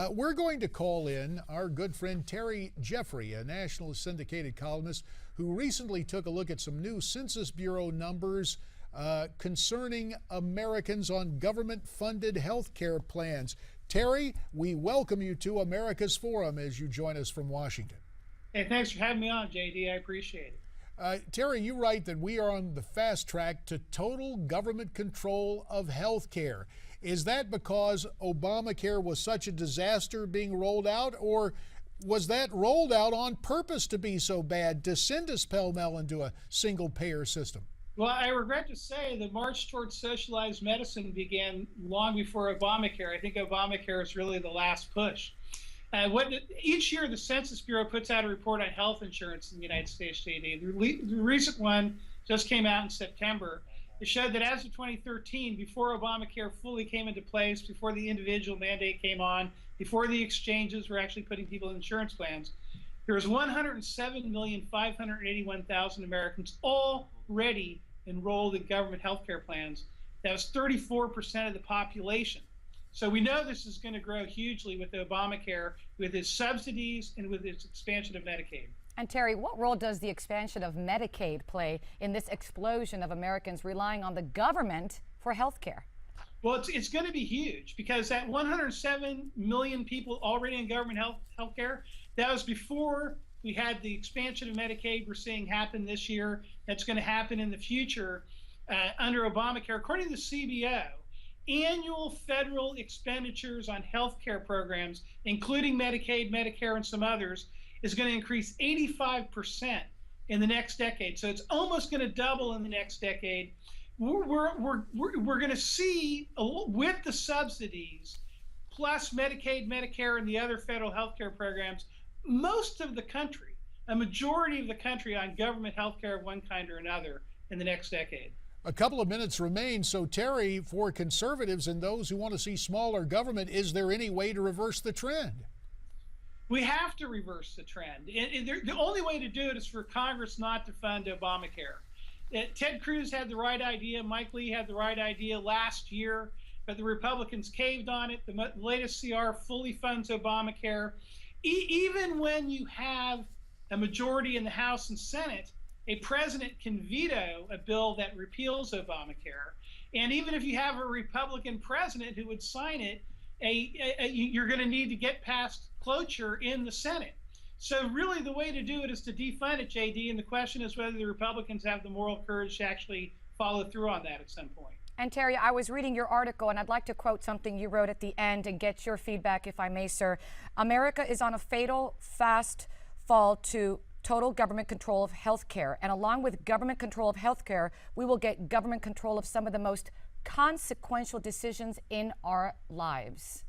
We're going to call in our good friend Terry Jeffrey, a national syndicated columnist who recently took a look at some new Census Bureau numbers concerning Americans on government-funded health care plans. Terry, we welcome you to America's Forum as you join us from Washington. Hey, thanks for having me on, JD. I appreciate it. Terry, you write that we are on the fast track to total government control of health care. Is that because Obamacare was such a disaster being rolled out, or was that rolled out on purpose to be so bad, to send us pell-mell into a single-payer system? Well, I regret to say the march towards socialized medicine began long before Obamacare. I think Obamacare is really the last push. Each year, the Census Bureau puts out a report on health insurance in the United States, JD. The recent one just came out in September. It showed that as of 2013, before Obamacare fully came into place, before the individual mandate came on, before the exchanges were actually putting people in insurance plans, there was 107,581,000 Americans already enrolled in government health care plans. That was 34% of the population. So we know this is going to grow hugely with Obamacare, with its subsidies and with its expansion of Medicaid. And Terry, what role does the expansion of Medicaid play in this explosion of Americans relying on the government for health care? Well, it's going to be huge, because that 107 million people already in government health care, that was before we had the expansion of Medicaid we're seeing happen this year. That's going to happen in the future under Obamacare. According to the CBO, annual federal expenditures on health care programs, including Medicaid, Medicare, and some others, is going to increase 85% in the next decade. So it's almost going to double in the next decade. We're going to see, with the subsidies, plus Medicaid, Medicare, and the other federal health care programs, most of the country, a majority of the country, on government health care of one kind or another in the next decade. A couple of minutes remain. So, Terry, for conservatives and those who want to see smaller government, is there any way to reverse the trend? We have to reverse the trend. The only way to do it is for Congress not to fund Obamacare. Ted Cruz had the right idea. Mike Lee had the right idea last year, but the Republicans caved on it. The latest CR fully funds Obamacare. Even when you have a majority in the House and Senate, a president can veto a bill that repeals Obamacare. And even if you have a Republican president who would sign it, you're going to need to get past cloture in the Senate. So really the way to do it is to defund it, JD, and the question is whether the Republicans have the moral courage to actually follow through on that at some point. And Terry, I was reading your article, and I'd like to quote something you wrote at the end and get your feedback, if I may, sir. America is on a fatal, fast fall to total government control of health care. And along with government control of health care, we will get government control of some of the most consequential decisions in our lives.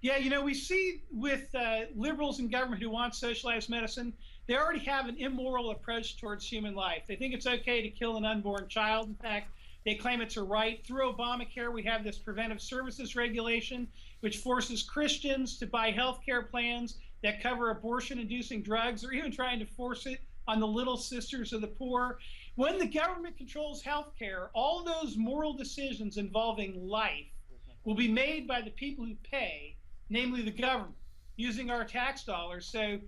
Yeah, you know, we see with liberals in government who want socialized medicine, they already have an immoral approach towards human life. They think it's okay to kill an unborn child. In fact, they claim it's a right. Through Obamacare, we have this preventive services regulation, which forces Christians to buy health care plans that cover abortion-inducing drugs, or even trying to force it on the little sisters of the poor. When the government controls health care, all those moral decisions involving life will be made by the people who pay, namely the government, using our tax dollars. So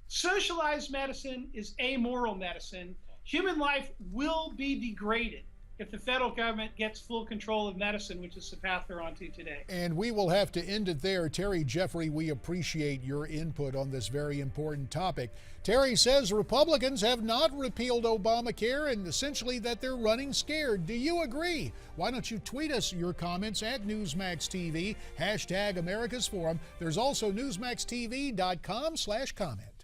socialized medicine is amoral medicine. Human life will be degraded if the federal government gets full control of medicine, which is the path they're onto today. And we will have to end it there. Terry Jeffrey, we appreciate your input on this very important topic. Terry says Republicans have not repealed Obamacare, and essentially that they're running scared. Do you agree? Why don't you tweet us your comments at Newsmax TV, #America's Forum. There's also newsmaxtv.com/comment.